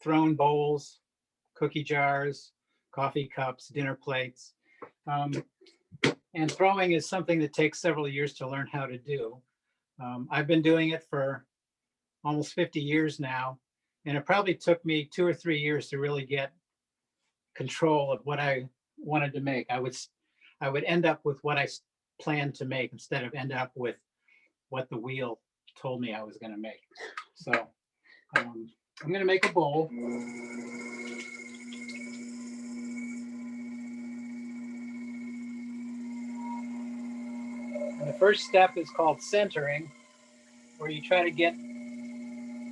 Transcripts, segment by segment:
thrown bowls, cookie jars, coffee cups, dinner plates. And throwing is something that takes several years to learn how to do. I've been doing it for almost 50 years now, and it probably took me 2 or 3 years to really get control of what I wanted to make. I would end up with what I planned to make instead of end up with what the wheel told me I was going to make. So I'm going to make a bowl. And the first step is called centering, where you try to get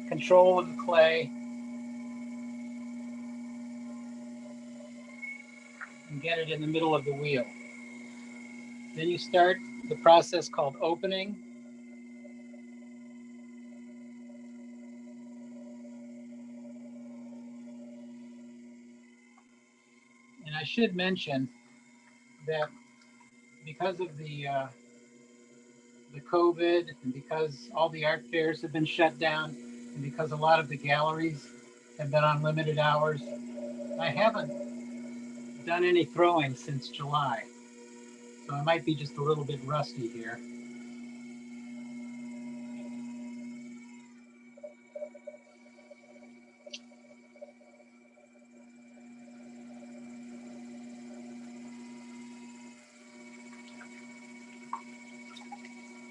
control of the clay and get it in the middle of the wheel. Then you start the process called opening. And I should mention that because of the COVID, and because all the art fairs have been shut down, and because a lot of the galleries have been on limited hours, I haven't done any throwing since July. So I might be just a little bit rusty here.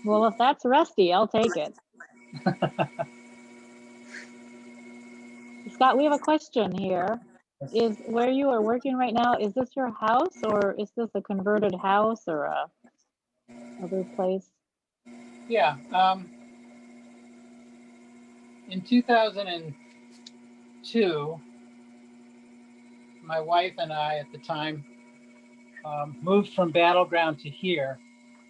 Well, if that's rusty, I'll take it. Scott, we have a question here. Is where you are working right now, is this your house, or is this a converted house or a other place? Yeah. In 2002, my wife and I at the time moved from Battleground to here.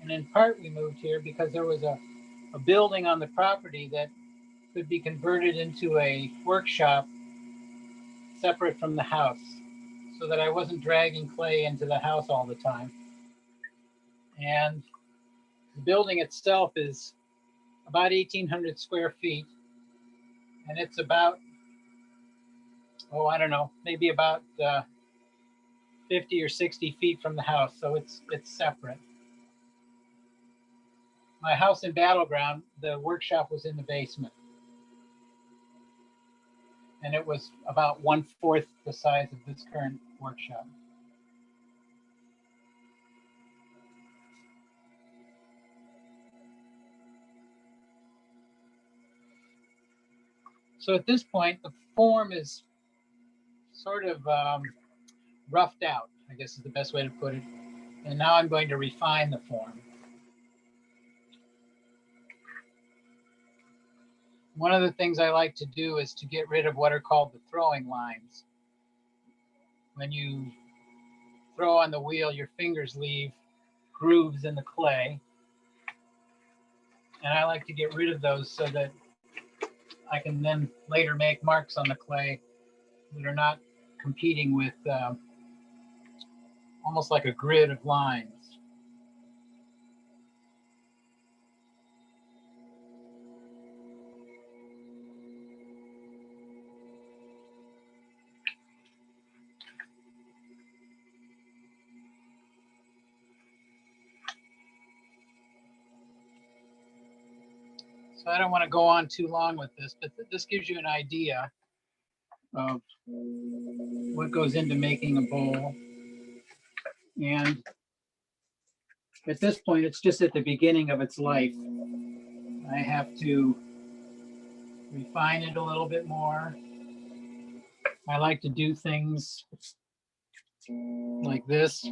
And in part, we moved here because there was a building on the property that could be converted into a workshop separate from the house, so that I wasn't dragging clay into the house all the time. And the building itself is about 1,800 square feet. And it's about, oh, I don't know, maybe about 50 or 60 feet from the house. So it's separate. My house in Battleground, the workshop was in the basement. And it was about 1/4 the size of this current workshop. So at this point, the form is sort of roughed out, I guess is the best way to put it. And now I'm going to refine the form. One of the things I like to do is to get rid of what are called the throwing lines. When you throw on the wheel, your fingers leave grooves in the clay. And I like to get rid of those so that I can then later make marks on the clay that are not competing with almost like a grid of lines. So I don't want to go on too long with this, but this gives you an idea of what goes into making a bowl. And at this point, it's just at the beginning of its life. I have to refine it a little bit more. I like to do things like this.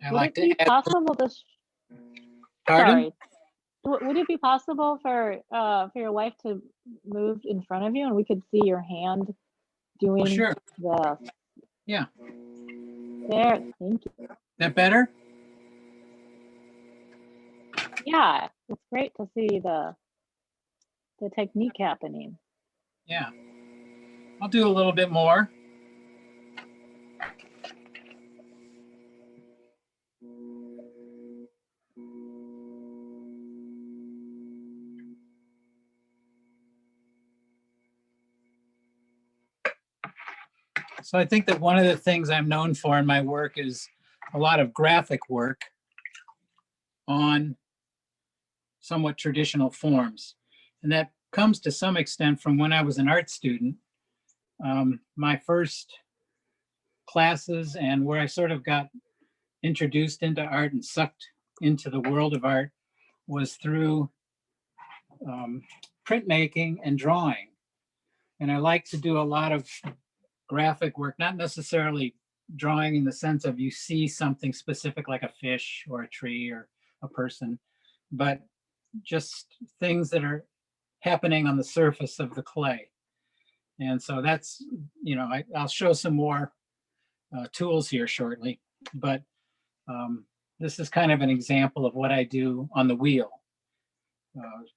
I like to add. Possible to Pardon? Sorry. Would it be possible for your wife to move in front of you and we could see your hand doing Sure. the... Yeah. There, thank you. That better? Yeah, it's great to see the technique happening. Yeah. I'll do a little bit more. So I think that one of the things I'm known for in my work is a lot of graphic work on somewhat traditional forms. And that comes to some extent from when I was an art student. My first classes and where I sort of got introduced into art and sucked into the world of art was through printmaking and drawing. And I like to do a lot of graphic work, not necessarily drawing in the sense of you see something specific like a fish or a tree or a person, but just things that are happening on the surface of the clay. And so that's, I'll show some more tools here shortly, but this is kind of an example of what I do on the wheel.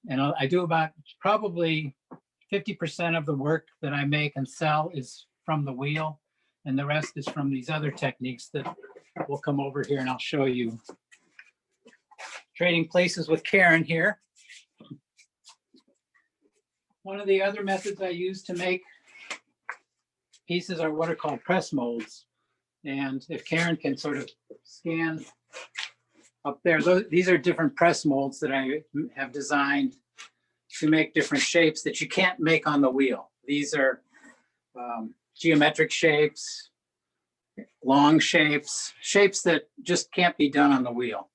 And I do about probably 50% of the work that I make and sell is from the wheel, and the rest is from these other techniques that will come over here and I'll show you. Trading places with Karen here. One of the other methods I use to make pieces are what are called press molds. And if Karen can sort of scan up there, these are different press molds that I have designed to make different shapes that you can't make on the wheel. These are geometric shapes, long shapes, shapes that just can't be done on the wheel.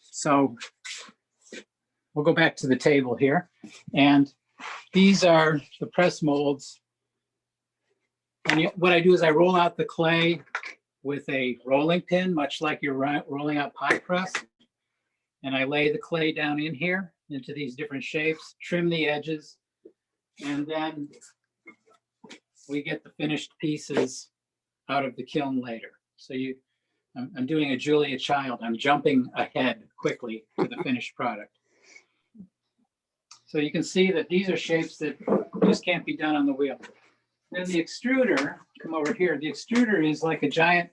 So we'll go back to the table here. And these are the press molds. And what I do is I roll out the clay with a rolling pin, much like you're rolling out pie crust. And I lay the clay down in here into these different shapes, trim the edges, and then we get the finished pieces out of the kiln later. So I'm doing a Julia Child. I'm jumping ahead quickly to the finished product. So you can see that these are shapes that just can't be done on the wheel. Then the extruder, come over here. The extruder is like a giant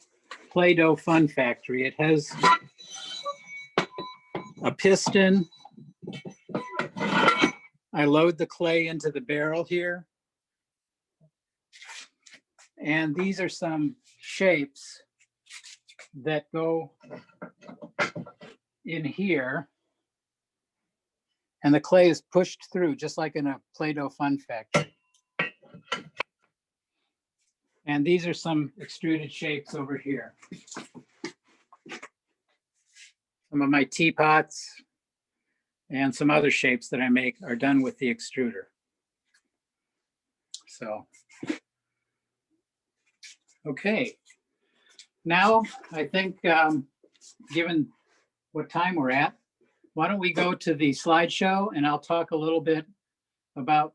Play-Doh fun factory. It has a piston. I load the clay into the barrel here. And these are some shapes that go in here. And the clay is pushed through just like in a Play-Doh fun factory. And these are some extruded shapes over here. Some of my teapots and some other shapes that I make are done with the extruder. So, okay. Now, I think, given what time we're at, why don't we go to the slideshow and I'll talk a little bit about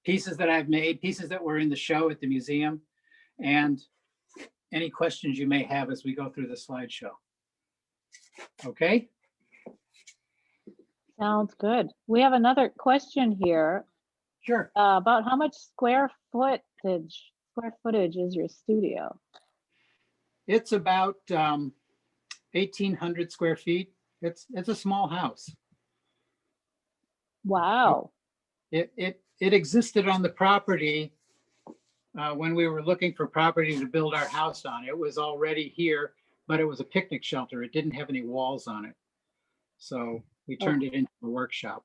pieces that I've made, pieces that were in the show at the museum, and any questions you may have as we go through the slideshow. Okay? Sounds good. We have another question here Sure. about how much square footage is your studio? It's about 1,800 square feet. It's a small house. Wow. It existed on the property when we were looking for property to build our house on. It was already here, but it was a picnic shelter. It didn't have any walls on it. So we turned it into a workshop.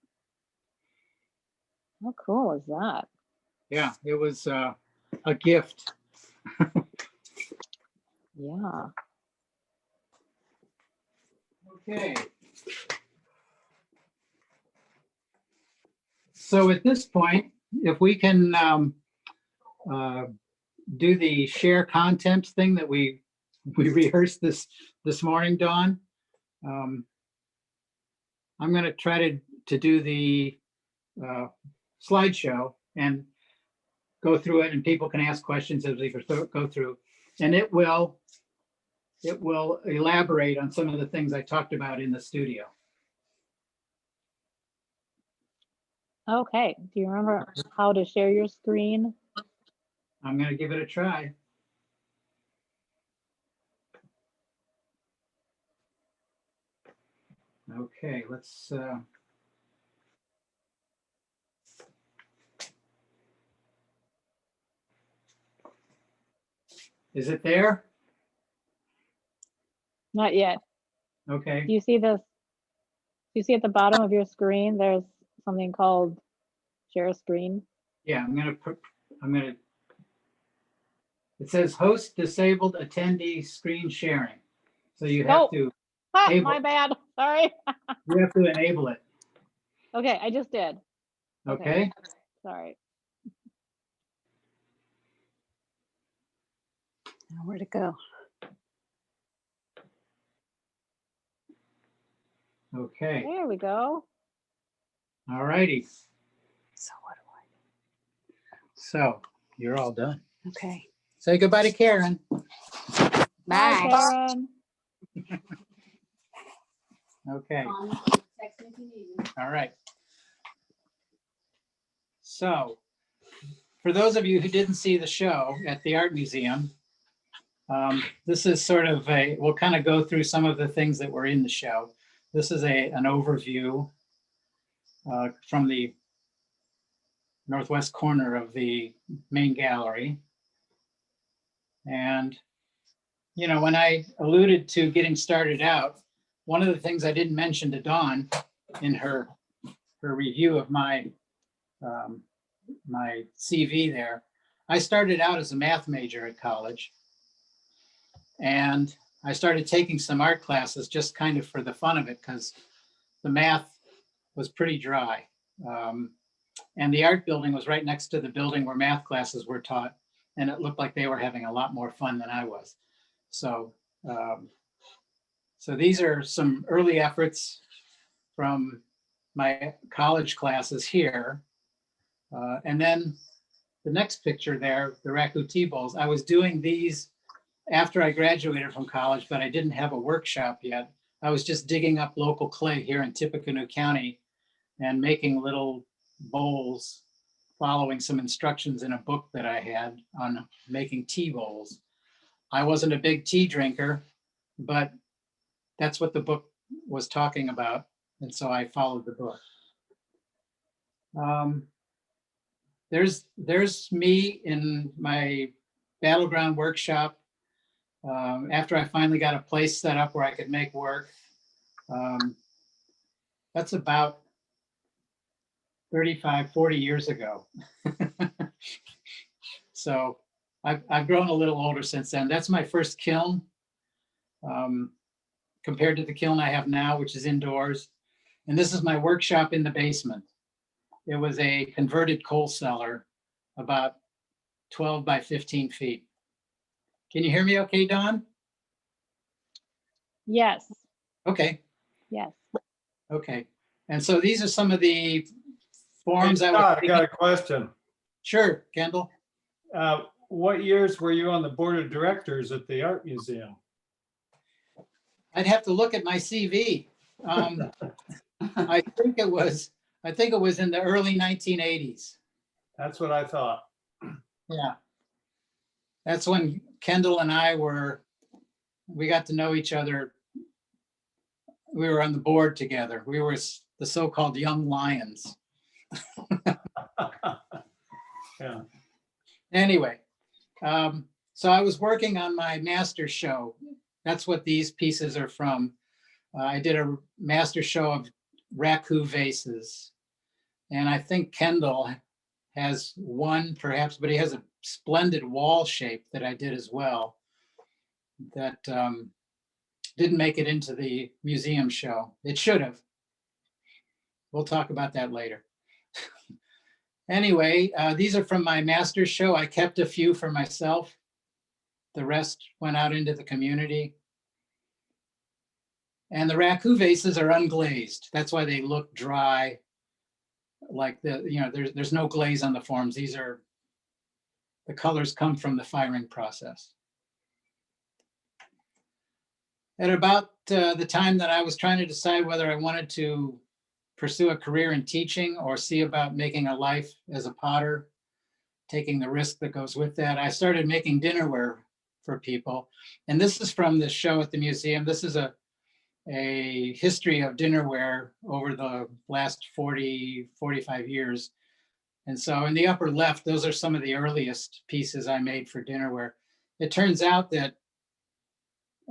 How cool is that? Yeah, it was a gift. Yeah. Okay. So at this point, if we can do the share content thing that we rehearsed this morning, Dawn. I'm going to try to do the slideshow and go through it, and people can ask questions as we go through, and it will elaborate on some of the things I talked about in the studio. Okay. Do you remember how to share your screen? I'm going to give it a try. Okay, let's Is it there? Not yet. Okay. Do you see this? Do you see at the bottom of your screen, there's something called share screen? Yeah, it says host disabled attendee screen sharing. So you have to My bad. Sorry. you have to enable it. Okay, I just did. Okay. Sorry. Now where'd it go? Okay. There we go. All righty. So what do So you're all done. I? Okay. Say goodbye to Karen. Bye, Karen. Okay. All right. So for those of you who didn't see the show at the Art Museum, this is sort of we'll kind of go through some of the things that were in the show. This is an overview from the northwest corner of the main gallery. And, you know, when I alluded to getting started out, one of the things I didn't mention to Dawn in her review of my my CV there, I started out as a math major at college. And I started taking some art classes just kind of for the fun of it, because the math was pretty dry. And the art building was right next to the building where math classes were taught. And it looked like they were having a lot more fun than I was. So, so these are some early efforts from my college classes here. And then the next picture there, the raku tea bowls, I was doing these after I graduated from college, but I didn't have a workshop yet. I was just digging up local clay here in Tippecanoe County and making little bowls, following some instructions in a book that I had on making tea bowls. I wasn't a big tea drinker, but that's what the book was talking about. And so I followed the book. There's me in my battleground workshop. After I finally got a place set up where I could make work. That's about 35, 40 years ago. So I've grown a little older since then. That's my first kiln, compared to the kiln I have now, which is indoors. And this is my workshop in the basement. It was a converted coal cellar, about 12 by 15 feet. Can you hear me okay, Dawn? Yes. Okay. Yes. Okay. And so these are some of the forms Hey, I Scott, was. I got a question. Sure, Kendall. What years were you on the board of directors at the Art Museum? I'd have to look at my CV. I think it was in the early 1980s. That's what I thought. Yeah. That's when Kendall and I we got to know each other. We were on the board together. We were the so-called young lions. Yeah. Anyway, so I was working on my master show. That's what these pieces are from. I did a master show of raku vases. And I think Kendall has one perhaps, but he has a splendid wall shape that I did as well that didn't make it into the museum show. It should have. We'll talk about that later. Anyway, these are from my master's show. I kept a few for myself. The rest went out into the community. And the raku vases are unglazed. That's why they look dry. Like there's no glaze on the forms. The colors come from the firing process. At about the time that I was trying to decide whether I wanted to pursue a career in teaching or see about making a life as a potter, taking the risk that goes with that, I started making dinnerware for people. And this is from the show at the museum. This is a history of dinnerware over the last 40, 45 years. And so in the upper left, those are some of the earliest pieces I made for dinnerware. it turns out that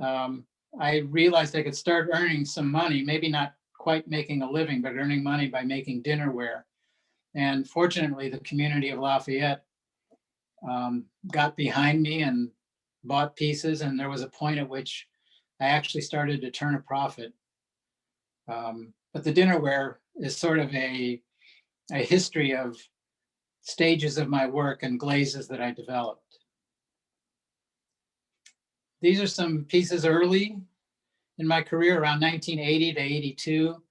I realized I could start earning some money, maybe not quite making a living, but earning money by making dinnerware. And fortunately, the community of Lafayette got behind me and bought pieces. And there was a point at which I actually started to turn a profit. But the dinnerware is sort of a history of stages of my work and glazes that I developed. These are some pieces early in my career, around 1980 to 82,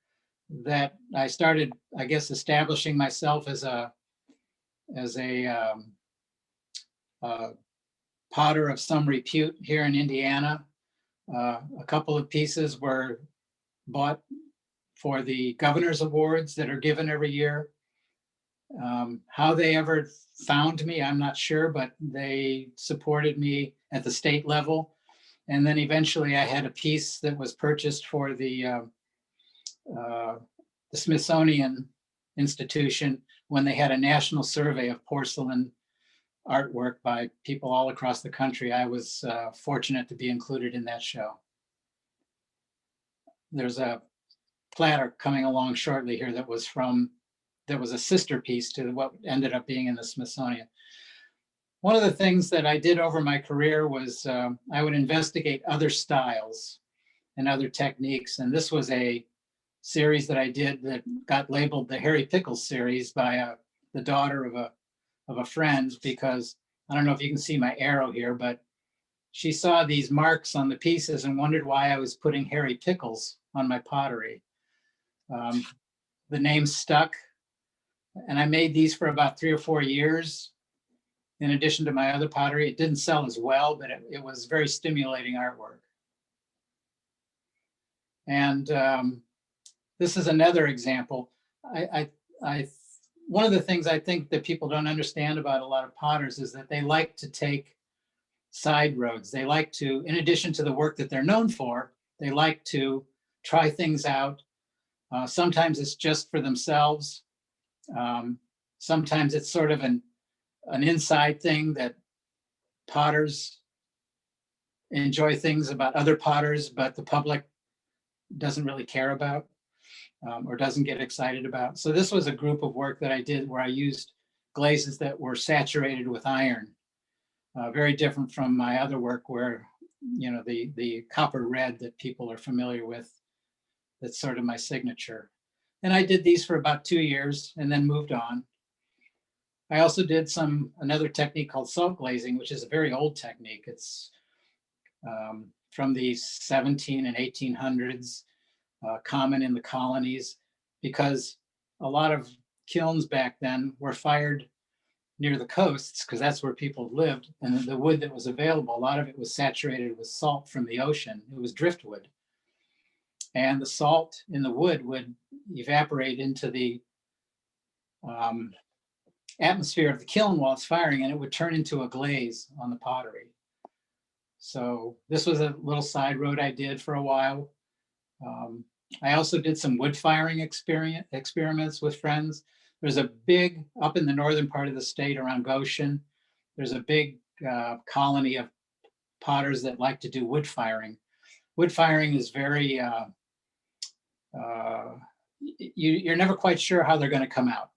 that I started, I guess, establishing myself as a potter of some repute here in Indiana. A couple of pieces were bought for the governor's awards that are given every year. How they ever found me, I'm not sure, but they supported me at the state level. And then eventually I had a piece that was purchased for the Smithsonian Institution when they had a national survey of porcelain artwork by people all across the country. I was fortunate to be included in that show. There's a platter coming along shortly here that was a sister piece to what ended up being in the Smithsonian. One of the things that I did over my career was I would investigate other styles and other techniques. And this was a series that I did that got labeled the Harry Pickles series by the daughter of a friend, because I don't know if you can see my arrow here, but she saw these marks on the pieces and wondered why I was putting Harry Pickles on my pottery. The name stuck, and I made these for about 3 or 4 years. In addition to my other pottery, it didn't sell as well, but it was very stimulating artwork. And this is another example. One of the things I think that people don't understand about a lot of potters is that they like to take side roads. They like to, in addition to the work that they're known for, they like to try things out. Sometimes it's just for themselves. Sometimes it's sort of an inside thing that potters enjoy things about other potters, but the public doesn't really care about or doesn't get excited about. So this was a group of work that I did where I used glazes that were saturated with iron. Very different from my other work where, you know, the copper red that people are familiar with, that's sort of my signature. And I did these for about 2 years and then moved on. I also did another technique called salt glazing, which is a very old technique. It's from the 17 and 1800s, common in the colonies, because a lot of kilns back then were fired near the coasts because that's where people lived. And the wood that was available, a lot of it was saturated with salt from the ocean. It was driftwood. And the salt in the wood would evaporate into the atmosphere of the kiln while it's firing, and it would turn into a glaze on the pottery. So this was a little side road I did for a while. I also did some wood firing experiments with friends. There's a big, up in the northern part of the state around Goshen, there's a big colony of potters that like to do wood firing. Wood firing is very, you're never quite sure how they're going to come out.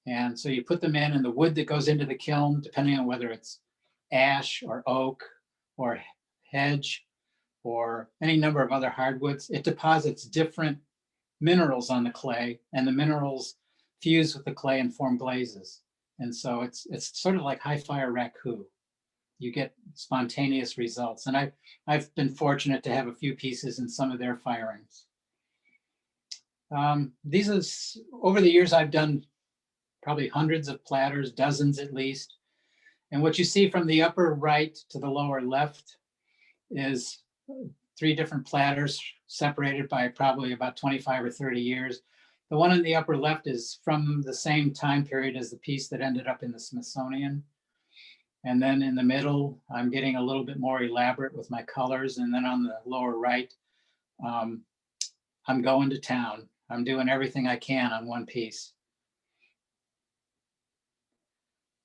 And so you put them in, and the wood that goes into the kiln, depending on whether it's ash or oak or hedge or any number of other hardwoods, it deposits different minerals on the clay, and the minerals fuse with the clay and form glazes. And so it's sort of like high fire raku. You get spontaneous results. And I've been fortunate to have a few pieces in some of their firings. Over the years, I've done probably hundreds of platters, dozens at least. And what you see from the upper right to the lower left is 3 different platters separated by probably about 25 or 30 years. The one in the upper left is from the same time period as the piece that ended up in the Smithsonian. And then in the middle, I'm getting a little bit more elaborate with my colors. And then on the lower right, I'm going to town. I'm doing everything I can on one piece.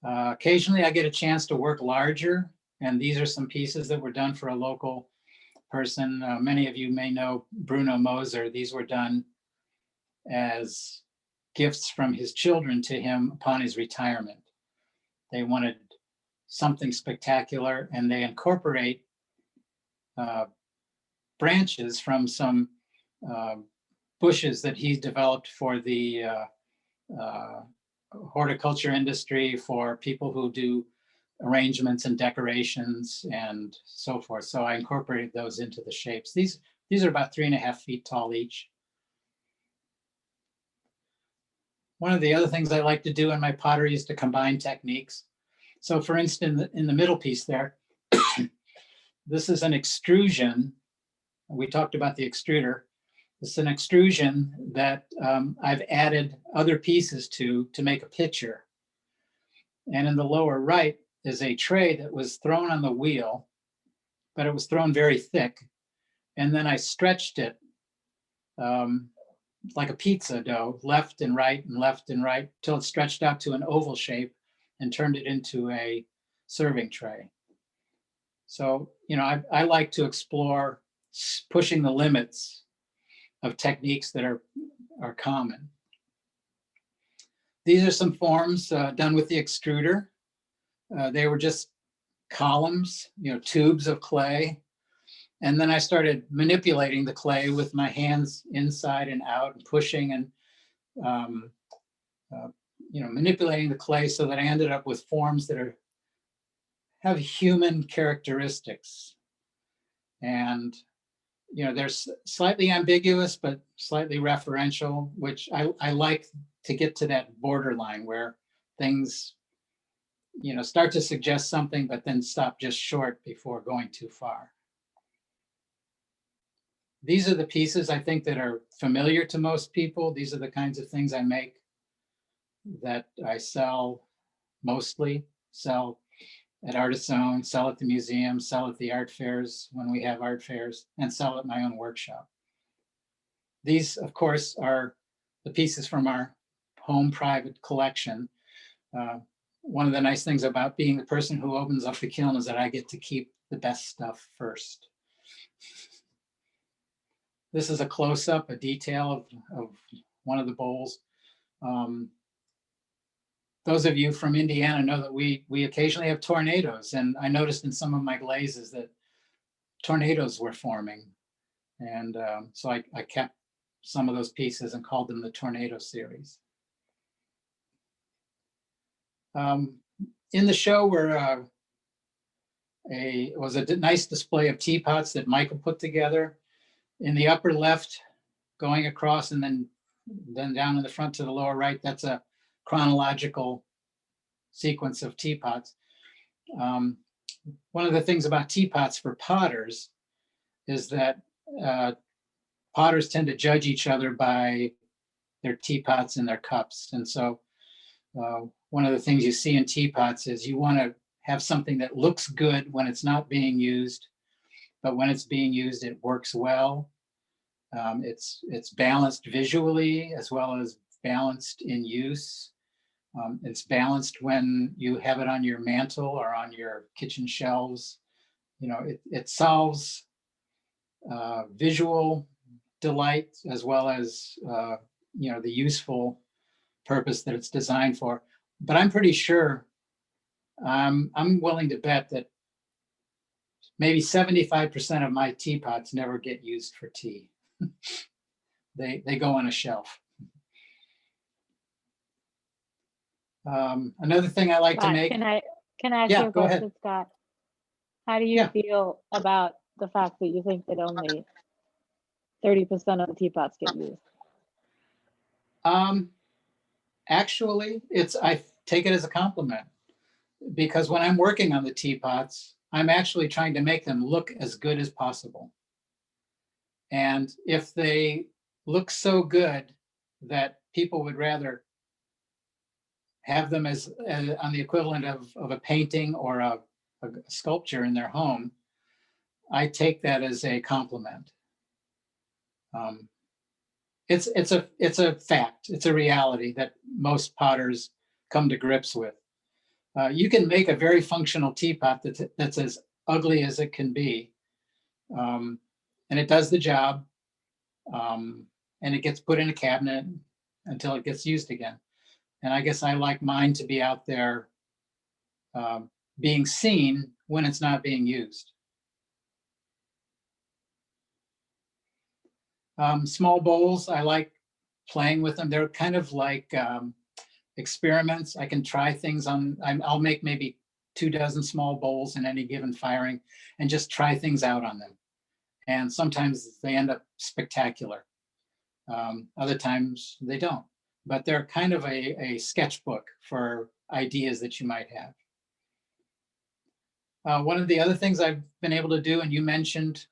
Occasionally I get a chance to work larger And these are some pieces that were done for a local person. Many of you may know Bruno Moser. These were done as gifts from his children to him upon his retirement. They wanted something spectacular, and they incorporate branches from some bushes that he developed for the horticulture industry, for people who do arrangements and decorations and so forth. So I incorporated those into the shapes. These are about 3.5 feet tall each. One of the other things I like to do in my pottery is to combine techniques. So for instance, in the middle piece there, this is an extrusion. We talked about the extruder. It's an extrusion that I've added other pieces to make a pitcher. And in the lower right is a tray that was thrown on the wheel, but it was thrown very thick. And then I stretched it like a pizza dough, left and right, till it stretched out to an oval shape and turned it into a serving tray. So, you know, I like to explore pushing the limits of techniques that are common. These are some forms done with the extruder. They were just columns, you know, tubes of clay. And then I started manipulating the clay with my hands inside and out and pushing and, you know, manipulating the clay so that I ended up with forms that have human characteristics. And, you know, they're slightly ambiguous, but slightly referential, which I like to get to that borderline where things, you know, start to suggest something, but then stop just short before going too far. These are the pieces I think that are familiar to most people. These are the kinds of things I make that I sell, mostly sell at Artisan, sell at the museum, sell at the art fairs when we have art fairs, and sell at my own workshop. These, of course, are the pieces from our home private collection. One of the nice things about being the person who opens up the kiln is that I get to keep the best stuff first. This is a close-up, a detail of one of the bowls. Those of you from Indiana know that we occasionally have tornadoes, and I noticed in some of my glazes that tornadoes were forming. And so I kept some of those pieces and called them the Tornado series. In the show was a nice display of teapots that Michael put together. In the upper left, going across and then down in the front to the lower right, that's a chronological sequence of teapots. One of the things about teapots for potters is that potters tend to judge each other by their teapots and their cups. And so one of the things you see in teapots is you want to have something that looks good when it's not being used, but when it's being used, it works well. It's balanced visually as well as balanced in use. It's balanced when you have it on your mantle or on your kitchen shelves. You know, it solves visual delight as well as you know, the useful purpose that it's designed for. But I'm pretty sure, I'm willing to bet that maybe 75% of my teapots never get used for tea. They go on a shelf. Another thing I like to make. Can I ask Yeah, you a go ahead. question, Scott? How do you Yeah. feel about the fact that you think that only 30% of the teapots get used? Actually, I take it as a compliment, because when I'm working on the teapots, I'm actually trying to make them look as good as possible. And if they look so good that people would rather have them as on the equivalent of a painting or a sculpture in their home, I take that as a compliment. It's a fact. It's a reality that most potters come to grips with. You can make a very functional teapot that's as ugly as it can be. And it does the job. And it gets put in a cabinet until it gets used again. And I guess I like mine to be out there being seen when it's not being used. Small bowls, I like playing with them. They're kind of like experiments. I can try things on, I'll make maybe 24 small bowls in any given firing and just try things out on them. And sometimes they end up spectacular. Other times they don't, but they're kind of a sketchbook for ideas that you might have. One of the other things I've been able to do, and you mentioned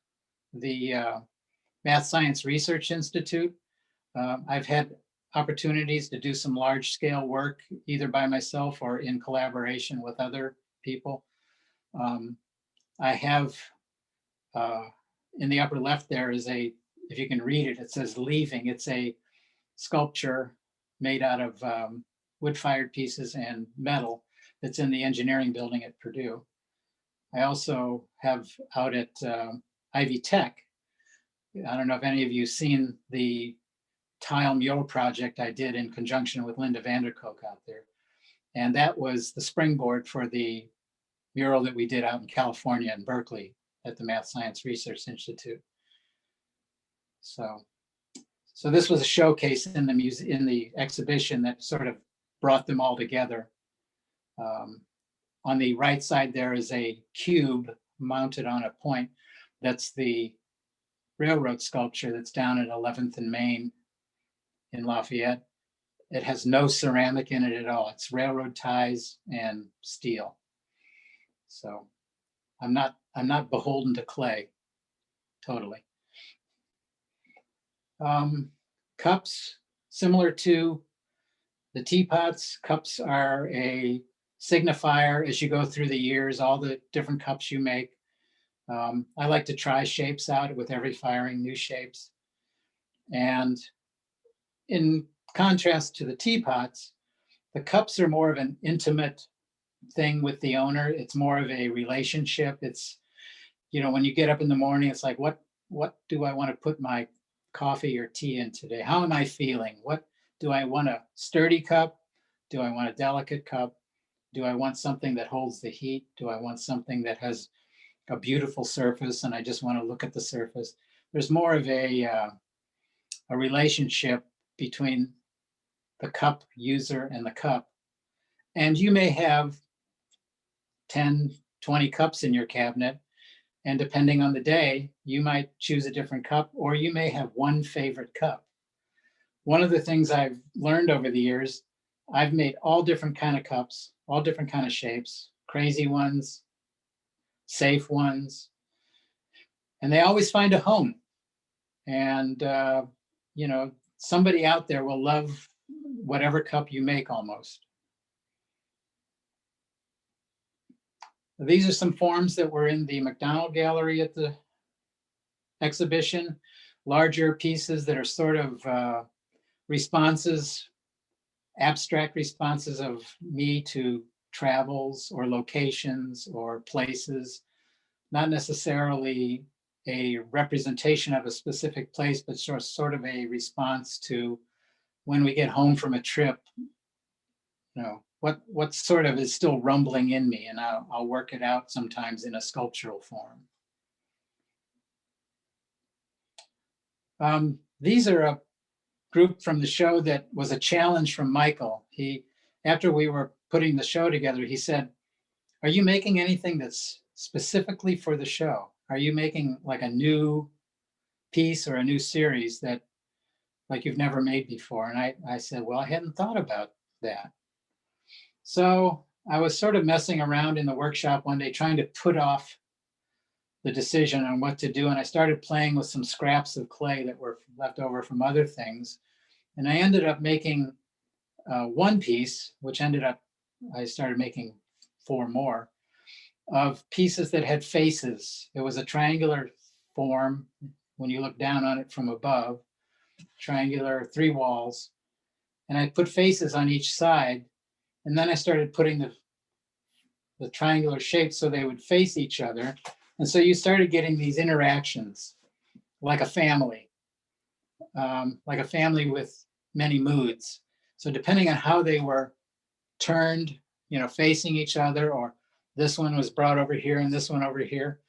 the Math Science Research Institute. I've had opportunities to do some large scale work, either by myself or in collaboration with other people. I have, in the upper left there is a, if you can read it, it says Leaving. It's a sculpture made out of wood-fired pieces and metal that's in the engineering building at Purdue. I also have out at Ivy Tech. I don't know if any of you seen the tile mural project I did in conjunction with Linda Vanderkook out there. And that was the springboard for the mural that we did out in California in Berkeley at the Math Science Research Institute. So this was a showcase in the exhibition that sort of brought them all together. On the right side, there is a cube mounted on a point. That's the railroad sculpture that's down at 11th and Main in Lafayette. It has no ceramic in it at all. It's railroad ties and steel. So I'm not beholden to clay, totally. Cups, similar to the teapots, cups are a signifier as you go through the years, all the different cups you make. I like to try shapes out with every firing, new shapes. And in contrast to the teapots, the cups are more of an intimate thing with the owner. It's more of a relationship. It's, you know, when you get up in the morning, it's like, what do I want to put my coffee or tea in today? How am I feeling? What do I want? A sturdy cup? Do I want a delicate cup? Do I want something that holds the heat? Do I want something that has a beautiful surface and I just want to look at the surface? There's more of a relationship between the cup user and the cup. And you may have 10, 20 cups in your cabinet. And depending on the day, you might choose a different cup, or you may have one favorite cup. One of the things I've learned over the years, I've made all different kind of cups, all different kind of shapes, crazy ones, safe ones, and they always find a home. And, you know, somebody out there will love whatever cup you make almost. These are some forms that were in the McDonald Gallery at the exhibition, larger pieces that are sort of responses, abstract responses of me to travels or locations or places, not necessarily a representation of a specific place, but sort of a response to when we get home from a trip, you know, what sort of is still rumbling in me, and I'll work it out sometimes in a sculptural form. These are a group from the show that was a challenge from Michael. After we were putting the show together, he said, "Are you making anything that's specifically for the show? Are you making like a new piece or a new series that like you've never made before?" And I said, well, I hadn't thought about that. So I was sort of messing around in the workshop one day, trying to put off the decision on what to do. And I started playing with some scraps of clay that were left over from other things. And I ended up making one piece, which I started making 4 more, of pieces that had faces. It was a triangular form when you look down on it from above, triangular, 3 walls. And I put faces on each side. And then I started putting the the triangular shapes so they would face each other. And so you started getting these interactions like a family with many moods. So depending on how they were turned, facing each other, or this one was brought over here and this one over here,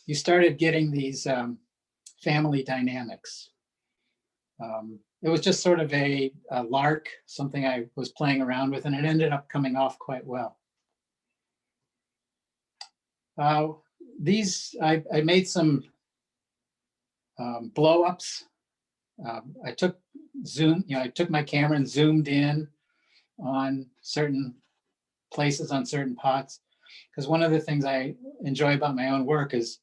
you started getting these family dynamics. It was just sort of a lark, something I was playing around with, and it ended up coming off quite well. I made some blow-ups. I took my camera and zoomed in on certain places, on certain pots, because one of the things I enjoy about my own work is,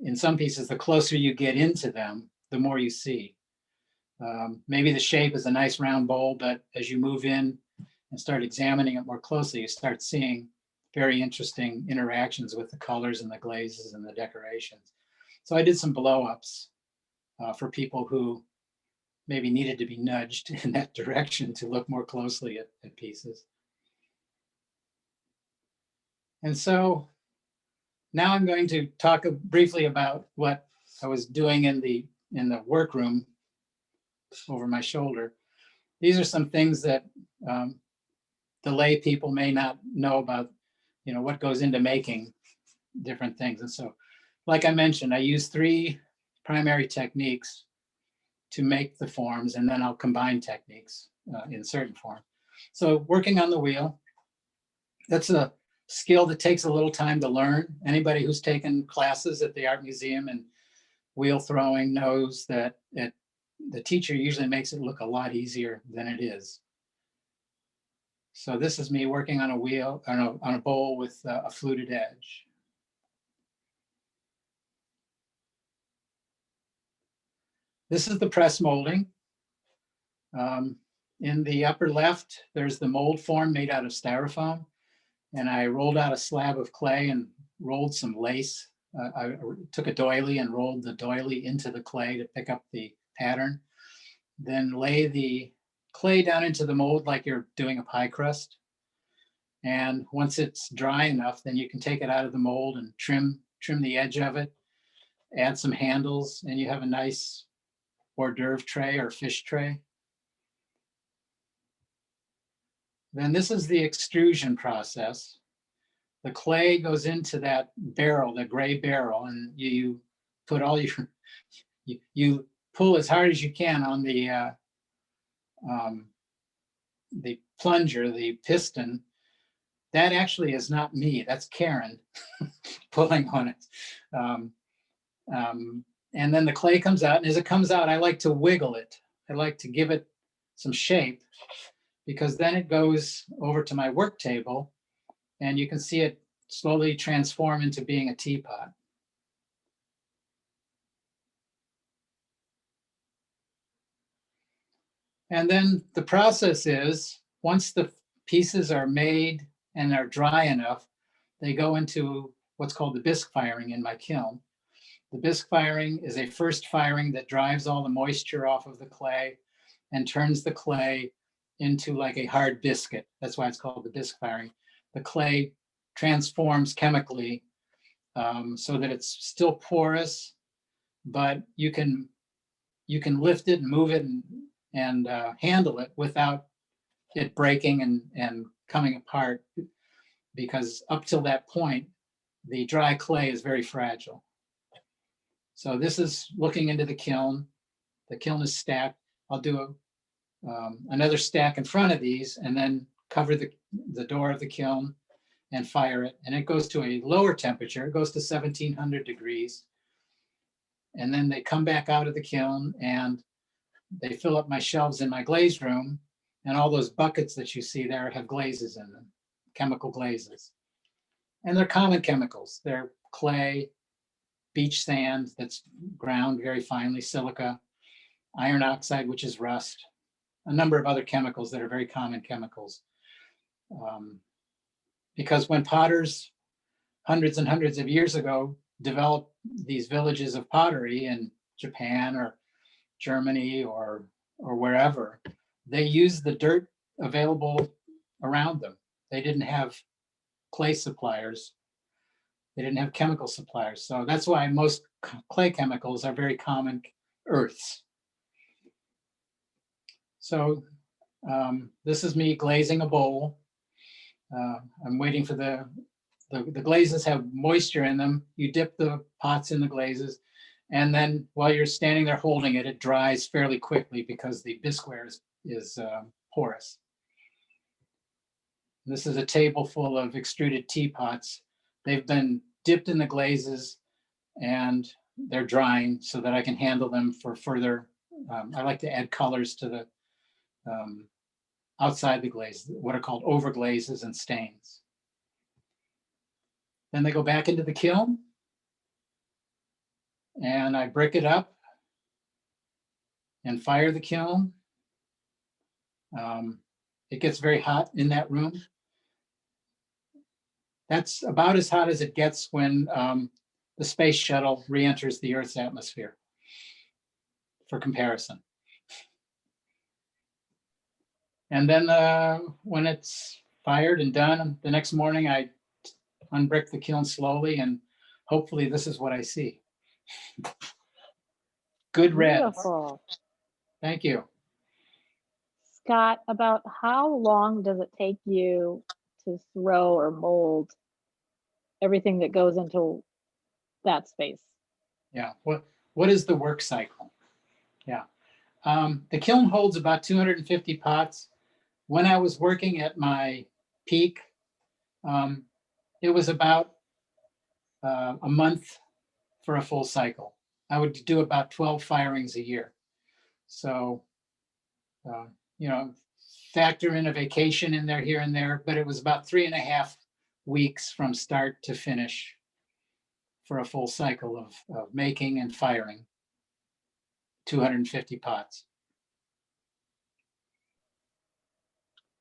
in some pieces, the closer you get into them, the more you see. Maybe the shape is a nice round bowl, but as you move in and start examining it more closely, you start seeing very interesting interactions with the colors and the glazes and the decorations. So I did some blow-ups for people who maybe needed to be nudged in that direction to look more closely at pieces. And so now I'm going to talk briefly about what I was doing in the workroom over my shoulder. These are some things that the lay people may not know about, what goes into making different things. And so, like I mentioned, I use 3 primary techniques to make the forms, and then I'll combine techniques in certain form. So working on the wheel, that's a skill that takes a little time to learn. Anybody who's taken classes at the Art Museum and wheel throwing knows that the teacher usually makes it look a lot easier than it is. So this is me working on a wheel, on a bowl with a fluted edge. This is the press molding. In the upper left, there's the mold form made out of styrofoam. And I rolled out a slab of clay and rolled some lace. I took a doily and rolled the doily into the clay to pick up the pattern. Then lay the clay down into the mold like you're doing a pie crust. And once it's dry enough, then you can take it out of the mold and trim the edge of it, add some handles, and you have a nice hors d'oeuvre tray or fish tray. Then this is the extrusion process. The clay goes into that barrel, the gray barrel, and you put all your, you pull as hard as you can on the plunger, the piston. That actually is not me, that's Karen pulling on it. And then the clay comes out, and as it comes out, I like to wiggle it. I like to give it some shape, because then it goes over to my work table and you can see it slowly transform into being a teapot. And then the process is, once the pieces are made and are dry enough, they go into what's called the bisque firing in my kiln. The bisque firing is a first firing that drives all the moisture off of the clay and turns the clay into like a hard biscuit. That's why it's called the bisque firing. The clay transforms chemically so that it's still porous, but you can lift it and move it and handle it without it breaking and coming apart, because up till that point, the dry clay is very fragile. So this is looking into the kiln. The kiln is stacked. I'll do another stack in front of these and then cover the door of the kiln and fire it. And it goes to a lower temperature. It goes to 1700 degrees. And then they come back out of the kiln and they fill up my shelves in my glaze room. And all those buckets that you see there have glazes in them, chemical glazes. And they're common chemicals. They're clay, beach sand that's ground very finely, silica, iron oxide, which is rust, a number of other chemicals that are very common chemicals. Because when potters hundreds and hundreds of years ago developed these villages of pottery in Japan or Germany or wherever, they used the dirt available around them. They didn't have clay suppliers. They didn't have chemical suppliers. So that's why most clay chemicals are very common earths. So this is me glazing a bowl. I'm waiting for the glazes have moisture in them. You dip the pots in the glazes, and then while you're standing there holding it, it dries fairly quickly because the bisqueware is porous. This is a table full of extruded teapots. They've been dipped in the glazes and they're drying so that I can handle them for further. I like to add colors to the outside the glaze, what are called overglazes and stains. Then they go back into the kiln and I brick it up and fire the kiln. It gets very hot in that room. That's about as hot as it gets when the space shuttle re-enters the Earth's atmosphere, for comparison. And then when it's fired and done, the next morning I unbrick the kiln slowly, and hopefully this is what I see. Good reds. Beautiful. Thank you. Scott, about how long does it take you to throw or mold everything that goes into that space? Yeah. What is the work cycle? Yeah. The kiln holds about 250 pots. When I was working at my peak, it was about a month for a full cycle. I would do about 12 firings a year. So, you know, factor in a vacation in there here and there, but it was about 3.5 weeks from start to finish for a full cycle of making and firing 250 pots.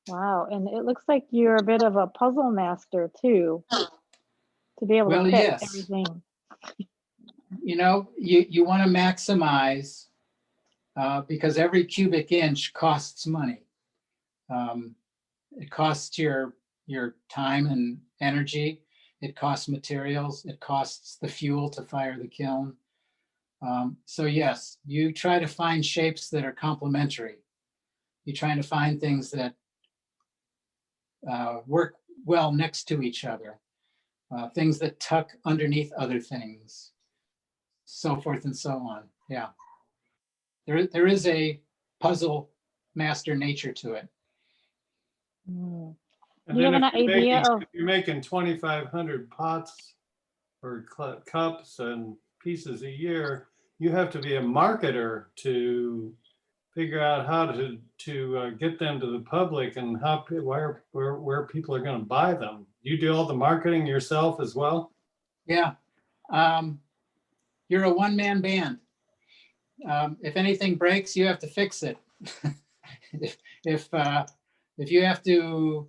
Wow, and it looks like you're a bit of a puzzle master too, to be able to fit Yes. everything. You know, you want to maximize because every cubic inch costs money. It costs your time and energy. It costs materials. It costs the fuel to fire the kiln. So yes, you try to find shapes that are complementary. You're trying to find things that work well next to each other, things that tuck underneath other things, so forth and so on. Yeah, there is a puzzle master nature to it. Mm. And Do you then have an if you're idea making, of- if you're making 2,500 pots or cups and pieces a year, you have to be a marketer to figure out how to get them to the public and how where people are going to buy them. You do all the marketing yourself as well? Yeah, you're a one-man band. If anything breaks, you have to fix it. if you have to,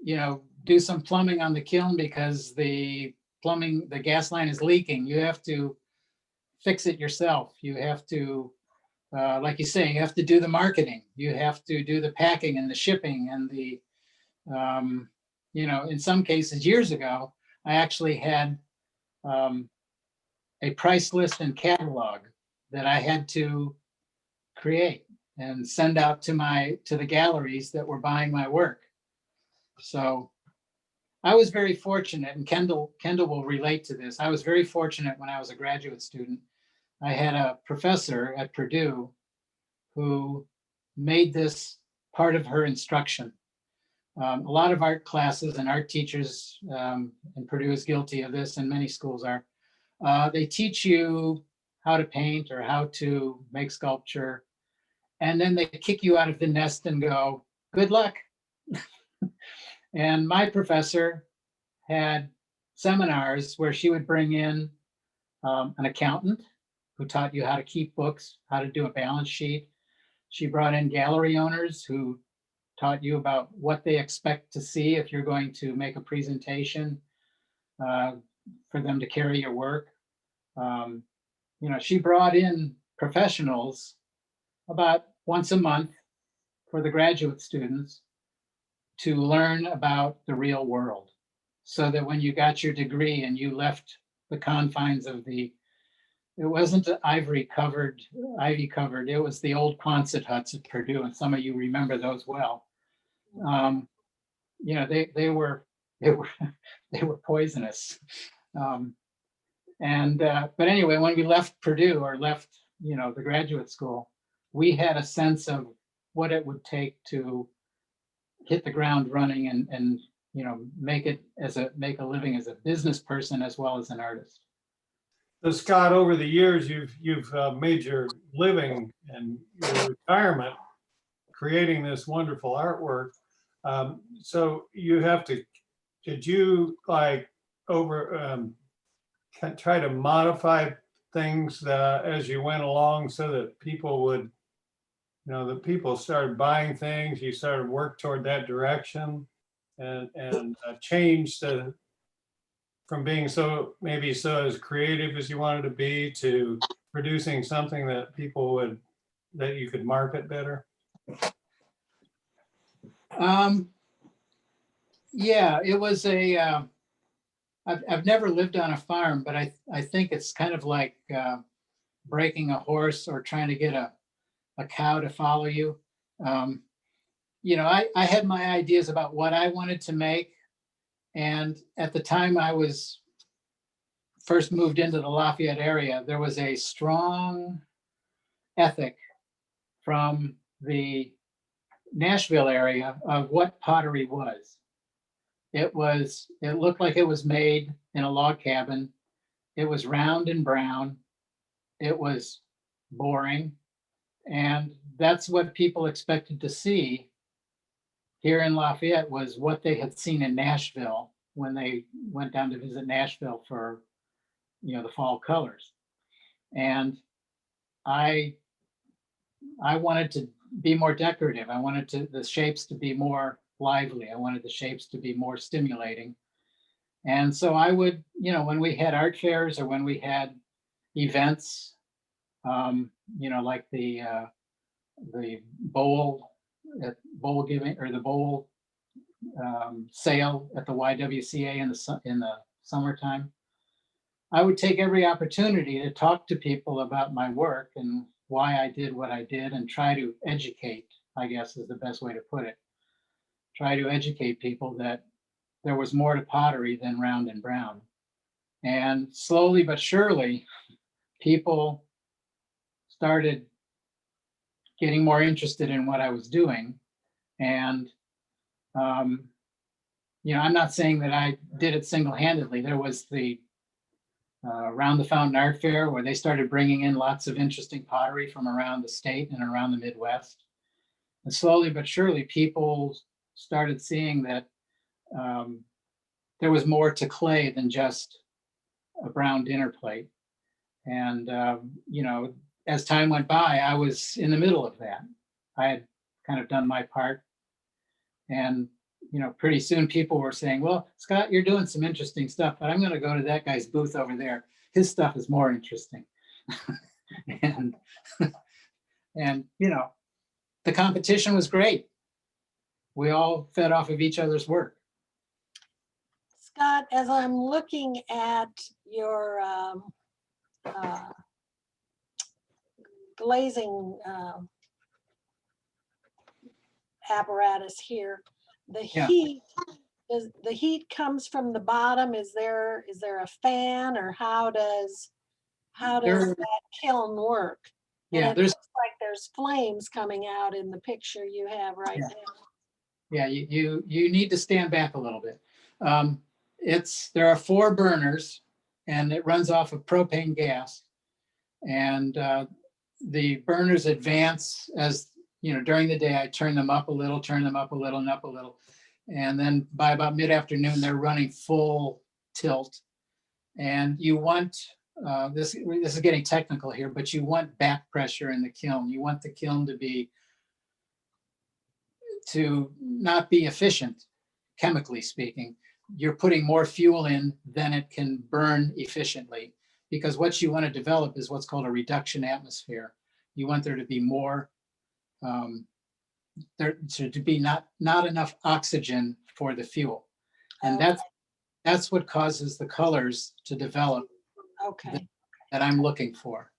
you know, do some plumbing on the kiln because the gas line is leaking, you have to fix it yourself. You have to, like you say, you have to do the marketing. You have to do the packing and the shipping and the, you know, in some cases years ago, I actually had a price list and catalog that I had to create and send out to the galleries that were buying my work. So I was very fortunate, and Kendall will relate to this. I was very fortunate when I was a graduate student. I had a professor at Purdue who made this part of her instruction. A lot of art classes and art teachers, and Purdue is guilty of this, and many schools are, they teach you how to paint or how to make sculpture, and then they kick you out of the nest and go, good luck. And my professor had seminars where she would bring in an accountant who taught you how to keep books, how to do a balance sheet. She brought in gallery owners who taught you about what they expect to see if you're going to make a presentation for them to carry your work. You know, she brought in professionals about once a month for the graduate students to learn about the real world. so that when you got your degree and you left the confines of it wasn't ivy covered, it was the old Quonset huts at Purdue, and some of you remember those well. You know, they were they were poisonous. But anyway, when we left Purdue or left, you know, the graduate school, we had a sense of what it would take to hit the ground running and you know, make a living as a business person as well as an artist. So Scott, over the years, you've made your living and your retirement creating this wonderful artwork. So did you like try to modify things as you went along so that people would, you know, that people started buying things, you started work toward that direction and change from being maybe so as creative as you wanted to be to producing something that that you could market better? Yeah, it was I've never lived on a farm, but I think it's kind of like breaking a horse or trying to get a cow to follow you. You know, I had my ideas about what I wanted to make. And at the time I was first moved into the Lafayette area, there was a strong ethic from the Nashville area of what pottery was. It looked like it was made in a log cabin. It was round and brown. It was boring. And that's what people expected to see here in Lafayette, was what they had seen in Nashville when they went down to visit Nashville for, you know, the fall colors. And I wanted to be more decorative. I wanted the shapes to be more lively. I wanted the shapes to be more stimulating. And so I would, you know, when we had art fairs or when we had events, you know, like the bowl giving or the bowl sale at the YWCA in the summertime, I would take every opportunity to talk to people about my work and why I did what I did and try to educate, I guess is the best way to put it. Try to educate people that there was more to pottery than round and brown. And slowly but surely, people started getting more interested in what I was doing. And, you know, I'm not saying that I did it single-handedly. There was the Around the Fountain Art Fair, where they started bringing in lots of interesting pottery from around the state and around the Midwest. And slowly but surely, people started seeing that there was more to clay than just a brown dinner plate. And, you know, as time went by, I was in the middle of that. I had kind of done my part. And, you know, pretty soon people were saying, well, Scott, you're doing some interesting stuff, but I'm going to go to that guy's booth over there. His stuff is more interesting. and, you know, the competition was great. We all fed off of each other's work. Scott, as I'm looking at your glazing apparatus here, the Yeah. heat, the heat comes from the bottom. Is there a fan, or how does There- that kiln work? And Yeah, it there's looks like there's flames coming out in the picture you have right Yeah. now. Yeah, you need to stand back a little bit. There are 4 burners, and it runs off of propane gas. And the burners advance as, you know, during the day, I turn them up a little, turn them up a little, and up a little. And then by about mid-afternoon, they're running full tilt. And you want, this is getting technical here, but you want back pressure in the kiln. You want the kiln to not be efficient, chemically speaking. You're putting more fuel in than it can burn efficiently, because what you want to develop is what's called a reduction atmosphere. You want there to be more, there to be not enough oxygen for the fuel. And That's what causes the colors to develop Okay, that I'm looking for.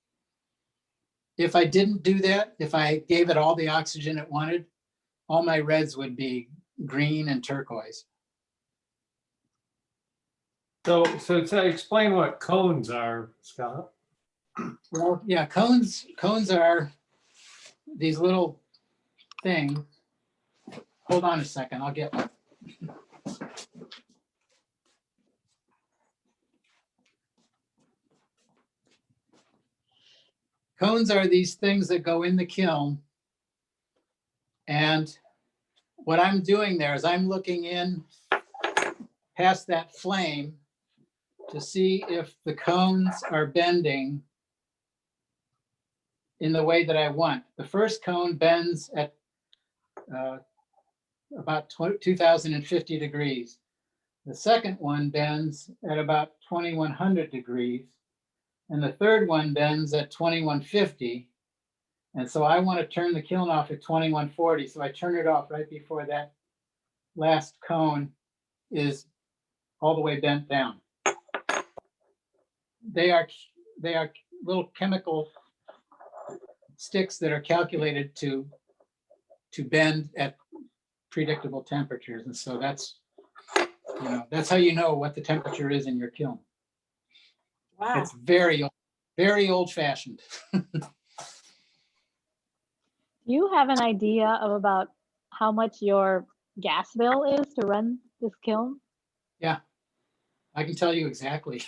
If I didn't do that, if I gave it all the oxygen it wanted, all my reds would be green and turquoise. So explain what cones are, Scott. Well, yeah, cones are these little things. Hold on a second, I'll get one. Cones are these things that go in the kiln. And what I'm doing there is I'm looking in past that flame to see if the cones are bending in the way that I want. The first cone bends at about 2050 degrees. The second one bends at about 2100 degrees. And the third one bends at 2150. And so I want to turn the kiln off at 2140. So I turn it off right before that last cone is all the way bent down. They are little chemical sticks that are calculated to bend at predictable temperatures. And so that's how you know what the temperature is in your kiln. wow. It's very old fashioned. Do you have an idea of about how much your gas bill is to run this kiln? Yeah, I can tell you exactly.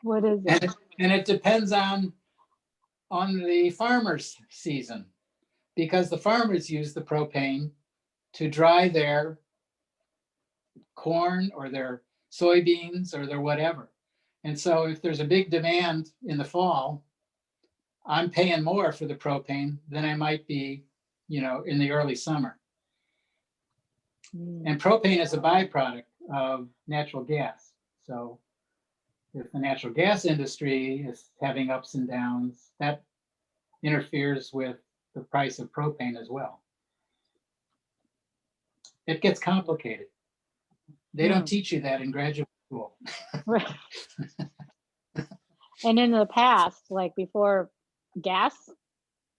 What is it? And it depends on the farmer's season, because the farmers use the propane to dry their corn or their soybeans or their whatever. And so if there's a big demand in the fall, I'm paying more for the propane than I might be, in the early summer. Mm. And propane is a byproduct of natural gas. So if the natural gas industry is having ups and downs, that interferes with the price of propane as well. It gets complicated. They don't teach you that in graduate school. Right. And in the past, like before gas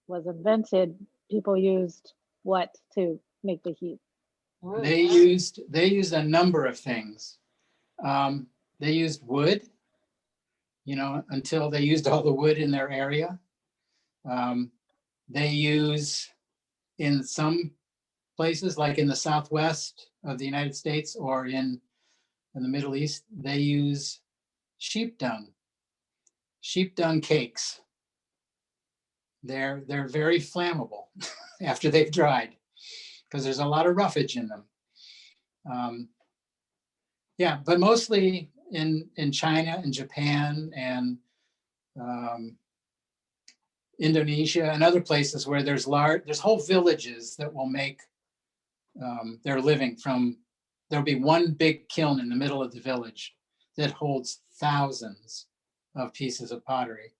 was invented, people used what to make the heat? They used a number of things. They used wood, until they used all the wood in their area. They use, in some places, like in the Southwest of the United States or in the Middle East, they use sheep dung cakes. They're very flammable after they've dried because there's a lot of roughage in them. Yeah, but mostly in China and Japan and Indonesia and other places where there's whole villages that will make their living from. There'll be one big kiln in the middle of the village that holds thousands of pieces of pottery.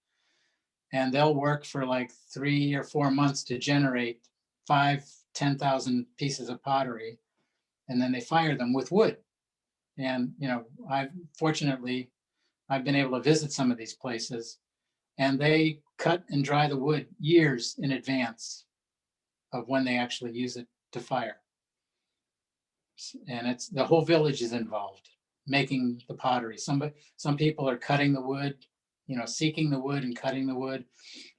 And they'll work for like 3 or 4 months to generate 10,000 pieces of pottery. And then they fire them with wood. And, I've been able to visit some of these places, and they cut and dry the wood years in advance of when they actually use it to fire. And it's the whole village is involved making the pottery. Some people are cutting the wood, seeking the wood and cutting the wood.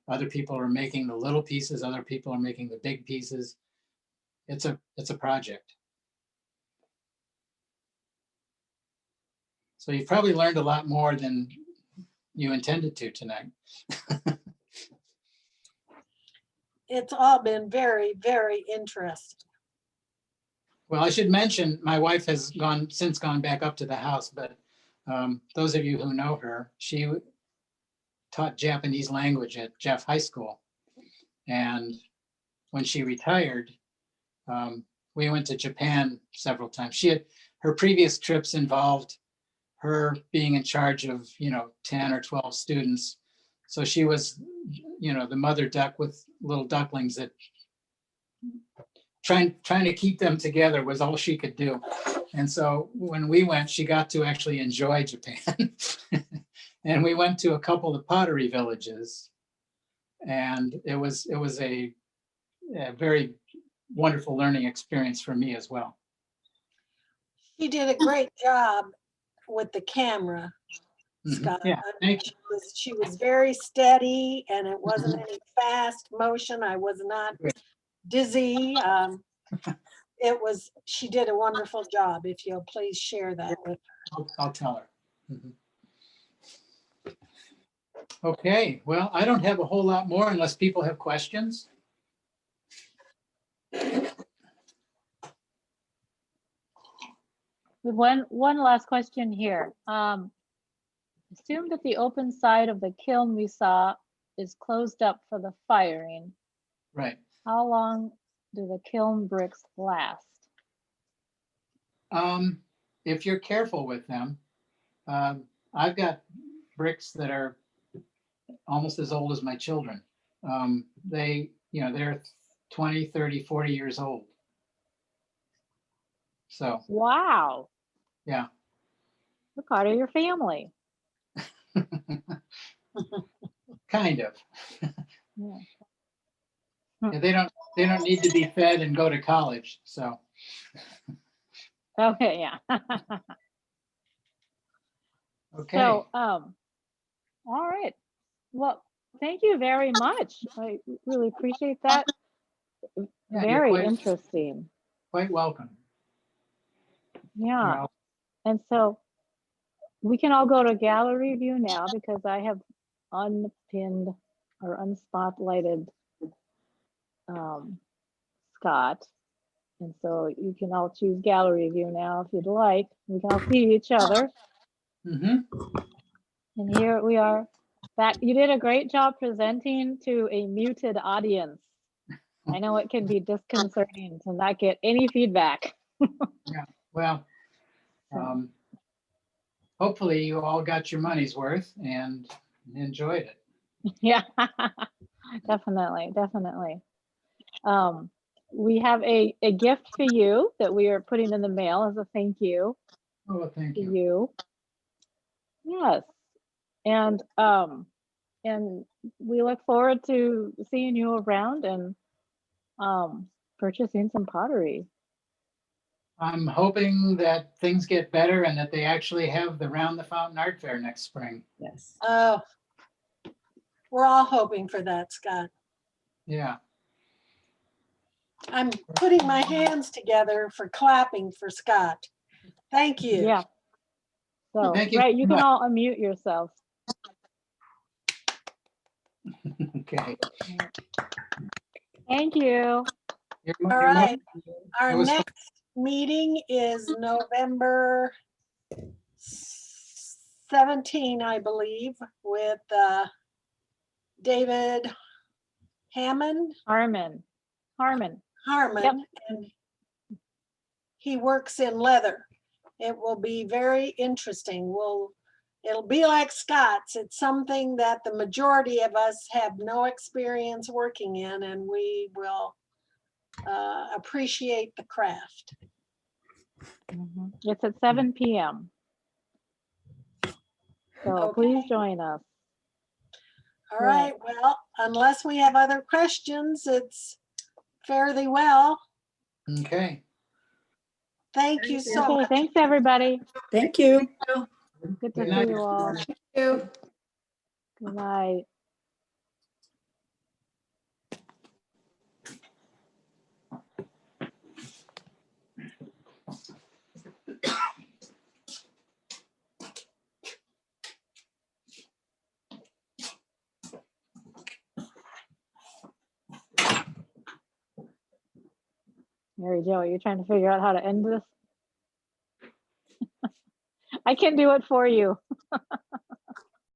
Other people are making the little pieces. Other people are making the big pieces. It's a project. So you've probably learned a lot more than you intended to tonight. It's all been very, very interesting. Well, I should mention my wife has since gone back up to the house, but those of you who know her, she taught Japanese language at Jeff High School. And when she retired, we went to Japan several times. Her previous trips involved her being in charge of 10 or 12 students. So she was the mother duck with little ducklings that trying to keep them together was all she could do. And so when we went, she got to actually enjoy Japan. And we went to a couple of pottery villages, and it was a very wonderful learning experience for me as well. She did a great job with the camera, Scott. Yeah, I mean, she was very steady, and it wasn't any fast motion. I was not dizzy. She did a wonderful job. If you'll please share that with her. I'll tell her. Okay, well, I don't have a whole lot more unless people have questions. One last question here. Assume that the open side of the kiln we saw is closed up for the firing. Right. How long do the kiln bricks last? If you're careful with them, I've got bricks that are almost as old as my children. They're 20, 30, 40 years old. So, Wow. yeah. We're part of your family. Kind of. Yeah. Yeah, they don't need to be fed and go to college. So, Okay, yeah. okay. So, all right. Well, thank you very much. I really appreciate that. Yeah, you're Very interesting. quite welcome. Yeah. And so we can all go to gallery view now because I have unpinned or unspotlighted Scott. And so you can all choose gallery view now if you'd like. We can all see each other. And here we are back. You did a great job presenting to a muted audience. I know it can be disconcerting to not get any feedback. Yeah, well, hopefully you all got your money's worth and enjoyed it. Yeah, definitely. We have a gift for you that we are putting in the mail as a thank you. Oh, thank to you. you. Yes. And we look forward to seeing you around and purchasing some pottery. I'm hoping that things get better and that they actually have the Round the Fountain Art Fair next spring. Yes. Oh, we're all hoping for that, Scott. Yeah. I'm putting my hands together for clapping for Scott. Thank you. Yeah. So, Thank you right, so you can much. all unmute yourselves. Okay. Thank you. All right. Our next meeting is November 17, I believe, with David Harmon. Yep. And he works in leather. It will be very interesting. It'll be like Scott's. It's something that the majority of us have no experience working in, and we will appreciate the craft. It's at 7 p.m. So Okay. please join us. All right. Well, unless we have other questions, it's fairly well. Okay. Thank you so Okay, much. thanks everybody. Thank you. Good to Good see night, you all. everyone. Thank you. Good night. Mary Jo, are you trying to figure out how to end this? I can do it for you.